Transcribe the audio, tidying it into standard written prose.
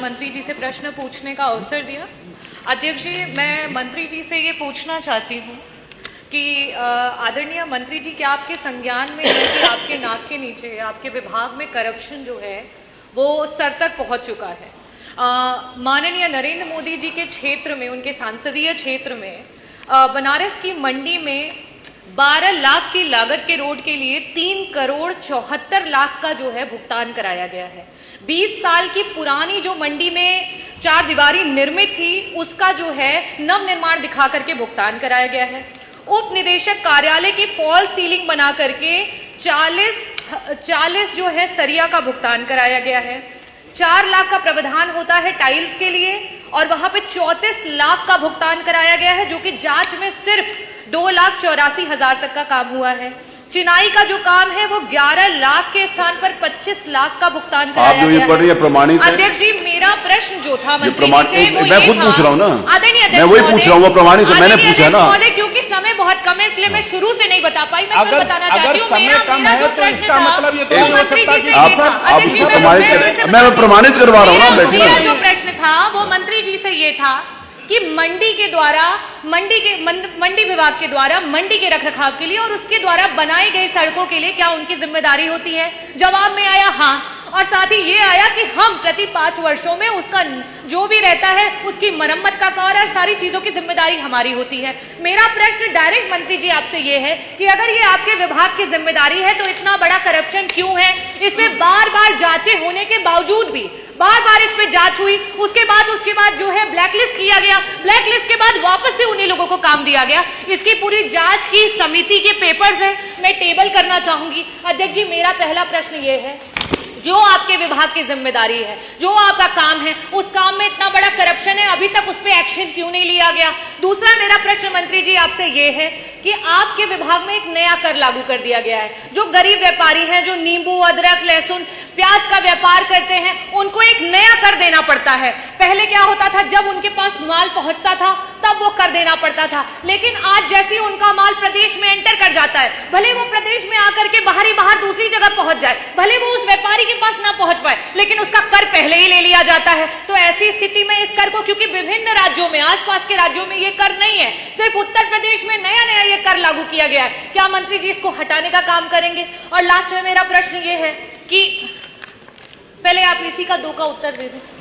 मंत्री जी से प्रश्न पूछने का अवसर दिया। अध्यक्ष जी, मैं मंत्री जी से ये पूछना चाहती हूँ कि आदरणीय मंत्री जी, क्या आपके संज्ञान में है कि आपके नाक के नीचे आपके विभाग में करप्शन जो है वो सर तक पहुँच चुका है? माननीय नरेंद्र मोदी जी के क्षेत्र में, उनके सांसदीय क्षेत्र में बनारस की मंडी में 12 लाख की लागत के रोड के लिए 3 करोड़ 74 लाख का जो है भुगतान कराया गया है। 20 साल की पुरानी जो मंडी में 4 दीवारी निर्मित थी उसका जो है नव निर्माण दिखा करके भुगतान कराया गया है। उप निदेशक कार्यालय की फॉल सीलिंग बना करके 40 जो है सरिया का भुगतान कराया गया है। 4 लाख का प्रावधान होता है टाइल्स के लिए और वहां पे 34 लाख का भुगतान कराया गया है, जो कि जांच में सिर्फ 2,84,000 तक का काम हुआ है। चिनाई का जो काम है वो 11 लाख के स्थान पर 25 लाख का भुगतान कराया गया है। आप जो पढ़ रही है प्रमाणित है? अध्यक्ष जी, मेरा प्रश्न जो था मंत्री जी से वो मैं खुद पूछ रहा हूँ ना, मैं वही पूछ रहा हूँ, वो प्रमाणित है, मैंने पूछा ना। क्योंकि समय बहुत कम है इसलिए मैं शुरू से नहीं बता पाई। मैं बताना चाहती हूँ मेरा जो प्रश्न था वो मंत्री जी से ये था। मैं प्रमाणित करवा रहा हूँ ना। मेरा जो प्रश्न था वो मंत्री जी से ये था कि मंडी के द्वारा, मंडी विभाग के द्वारा मंडी के रखरखाव के लिए और उसके द्वारा बनाई गई सड़कों के लिए क्या उनकी जिम्मेदारी होती है? जवाब में आया हाँ, और साथ ही ये आया कि हम प्रति 5 वर्षों में उसका जो भी रहता है उसकी मरम्मत का कार्य और सारी चीजों की जिम्मेदारी हमारी होती है। मेरा प्रश्न डायरेक्ट मंत्री जी आपसे ये है कि अगर ये आपके विभाग की जिम्मेदारी है तो इतना बड़ा करप्शन क्यों है? इसमें बार बार जांचें होने के बावजूद भी बार बार इस पे जांच हुई, उसके बाद जो है ब्लैकलिस्ट किया गया, ब्लैकलिस्ट के बाद वापस से उन्हीं लोगों को काम दिया गया। इसकी पूरी जांच की समिति के पेपर्स हैं, मैं टेबल करना चाहूंगी। अध्यक्ष जी, मेरा पहला प्रश्न ये है, जो आपके विभाग की जिम्मेदारी है, जो आपका काम है, उस काम में इतना बड़ा करप्शन है, अभी तक उस पर एक्शन क्यों नहीं लिया गया? दूसरा मेरा प्रश्न मंत्री जी आपसे ये है कि आपके विभाग में एक नया कर लागू कर दिया गया है। जो गरीब व्यापारी हैं, जो नींबू, अदरक, लहसुन, प्याज का व्यापार करते हैं, उनको एक नया कर देना पड़ता है। पहले क्या होता था, जब उनके पास माल पहुंचता था तब वो कर देना पड़ता था, लेकिन आज जैसे ही उनका माल प्रदेश में एंटर कर जाता है, भले वो प्रदेश में आकर के बाहर दूसरी जगह पहुंच जाए, भले वो उस व्यापारी के पास ना पहुंच पाए, लेकिन उसका कर पहले ही ले लिया जाता है। तो ऐसी स्थिति में इस कर को, क्योंकि विभिन्न राज्यों में, आसपास के राज्यों में ये कर नहीं है, सिर्फ उत्तर प्रदेश में नया ये कर लागू किया गया है, क्या मंत्री जी इसको हटाने का काम करेंगे? और लास्ट में मेरा प्रश्न ये है कि पहले आप इसी का 2 का उत्तर दे दें।